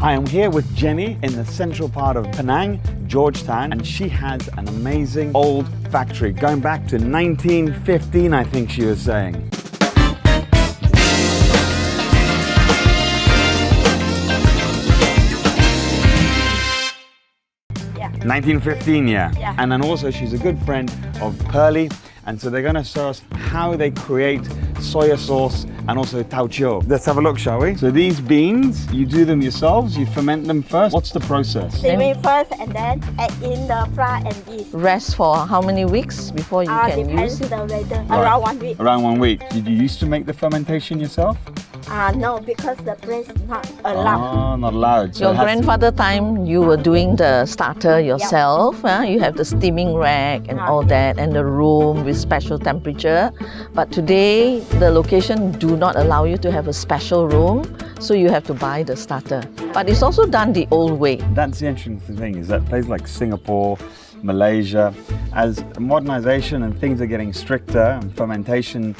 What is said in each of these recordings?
Hi, I'm here with Jenny in the central part of Penang, Georgetown, and she has an amazing old factory going back to 1915, I think she was saying. Yeah. 1915, yeah. Yeah. And then also she's a good friend of Pearly, and so they're going to show us how they create soya sauce and also tau chiu. Let's have a look, shall we? So these beans, you do them yourselves, you ferment them first. What's the process? Steaming first and then add in the flour and yeast. Rest for how many weeks before you can Depends use it? the weather. Right. Around 1 week. Around 1 week. Did you used to make the fermentation yourself? No, because the place not allowed. Oh, not allowed. So Your it has to- grandfather time, you were doing the starter yourself. You have the steaming rack and all that, and the room with special temperature. But today, the location do not allow you to have a special room, so you have to buy the starter. But it's also done the old way. That's the interesting thing, is that places like Singapore, Malaysia, as modernization and things are getting stricter and fermentation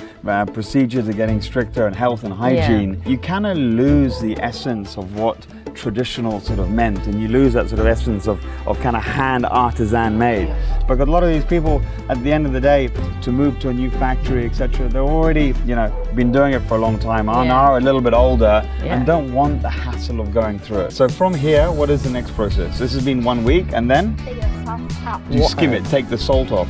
procedures are getting stricter and health and hygiene, you kind of lose the essence of what traditional sort of meant, and you lose that sort of essence of kind of hand artisan made. Because a lot of these people, at the end of the day, to move to a new factory, etc., they're already, been doing it for a long time, are a little bit older, and don't want the hassle of going through it. So from here, what is the next process? This has been 1 week, and then Take the salt out. you skim it, take the salt off.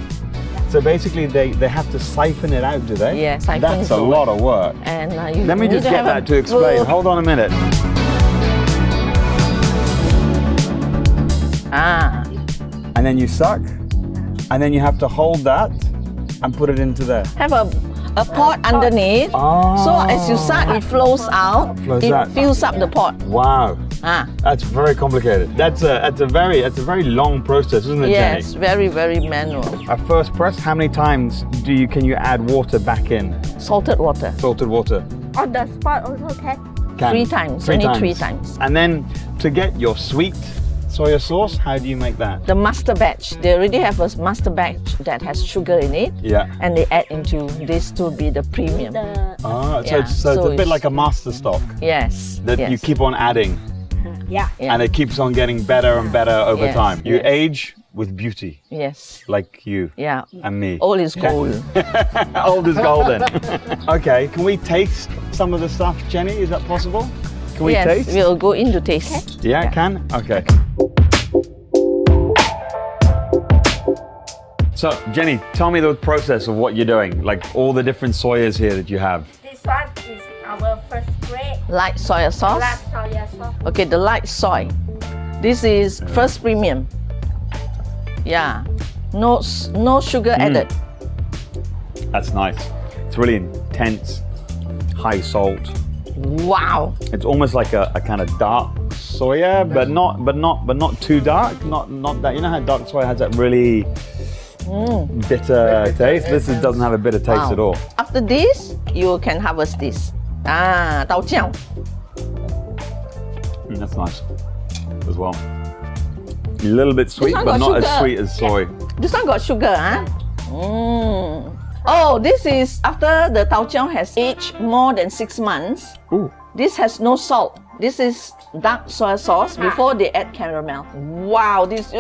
So basically, they have to siphon it out, do they? Yeah, siphon That's it a lot of work. And you Let me need just to get have that to explain. good- Hold on a minute. And then you suck, and then you have to hold that and put it into there. Have a pot underneath. So as you suck, it flows out. Flows it out. fills up the pot. Wow, that's very complicated. That's a very long process, isn't it, Yes, Jenny? very, very manual. At first press, how many times can you add water back in? Salted water. Salted water. On the spot also can. Can. 3 times, only 3 times. And then to get your sweet soya sauce, how do you make that? The master batch, they already have a master batch that has sugar in it. Yeah. And they add into this to be the premium. So Yeah, it's so a bit it's- like a master stock Yes. that yes. you keep on adding, Yeah. Yeah. and it keeps on getting better and better over Yes, time. You yes. age with beauty, Yes. like you Yeah. and me. All is gold. Old is golden. Okay, can we taste some of the stuff, Jenny? Is that possible? Can we yes, taste? we'll go into taste. Yeah, can? Okay. So, Jenny, tell me the process of what you're doing, like all the different soyas here that you have. This one is our first grade. Light soya sauce. Black soya sauce. Okay, the light soy. This is first premium. Yeah. No sugar added. That's nice. It's really intense, high salt. Wow. It's almost like a kind of dark soya, but not too dark. Not that, you know how dark soya has that really bitter taste. This doesn't have a bitter taste at all. After this, you can harvest this. Tau jiao. That's nice as well. A little bit sweet, one but got not as sugar. sweet as soy. This one got sugar, Oh, this is after the tau jiao has aged more than 6 months. Ooh. This has no salt. This is dark soy sauce before they add caramel. Wow, this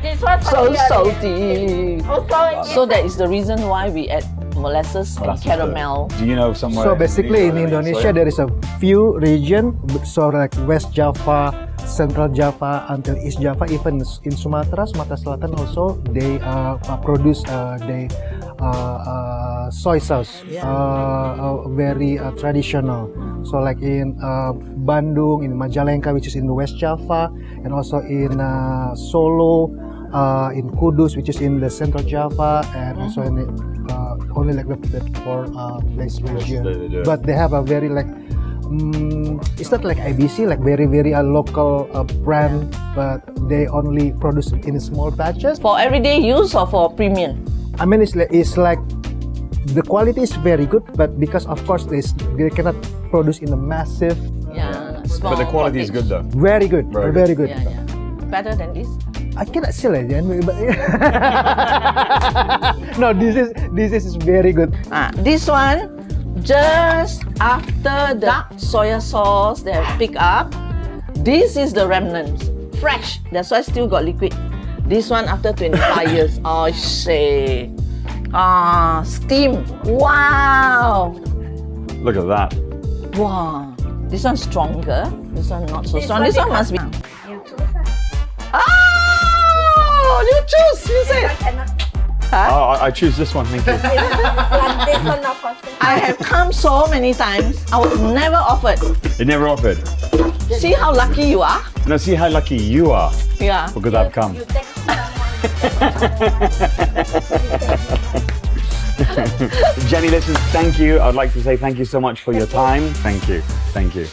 This one so salty. salty. Also, So that is the reason why we add molasses and caramel. Do you know somewhere? So basically in Indonesia there is a few region, so like West Java, Central Java until East Java, even in Sumatera Selatan also they produce soy sauce, very traditional. So like in Bandung, in Majalengka, which is in the West Java, and also in Solo, in Kudus, which is in the Central Java, and also in the, only like the 4 place region. But they have a very like it's not like IBC, like very local brand, but they only produce in small batches. For everyday use or for premium? I mean, it's like the quality is very good, but because of course they cannot produce in a massive. But the quality is good though. Very good, very good. Yeah. Better than this? I cannot say like that, but no, this is very good. This one, just after the dark soya sauce they have picked up, This is the remnants. Fresh. That's why still got liquid. This one after 25 years. Oh, say. Steam. Wow. Look at that. Wow. This one's stronger. This one not so This strong. one This one because- must be. You choose. Oh, you choose. You This say. one cannot. Oh, I choose this one, thank you. This one not possible. I have come so many times. I was never offered. It never offered. See how lucky you are? Now see how lucky you are Yeah. because I've come. You take someone. Jenny, listen, thank you. I'd like to say thank you so much for your time. Thank you. Thank you.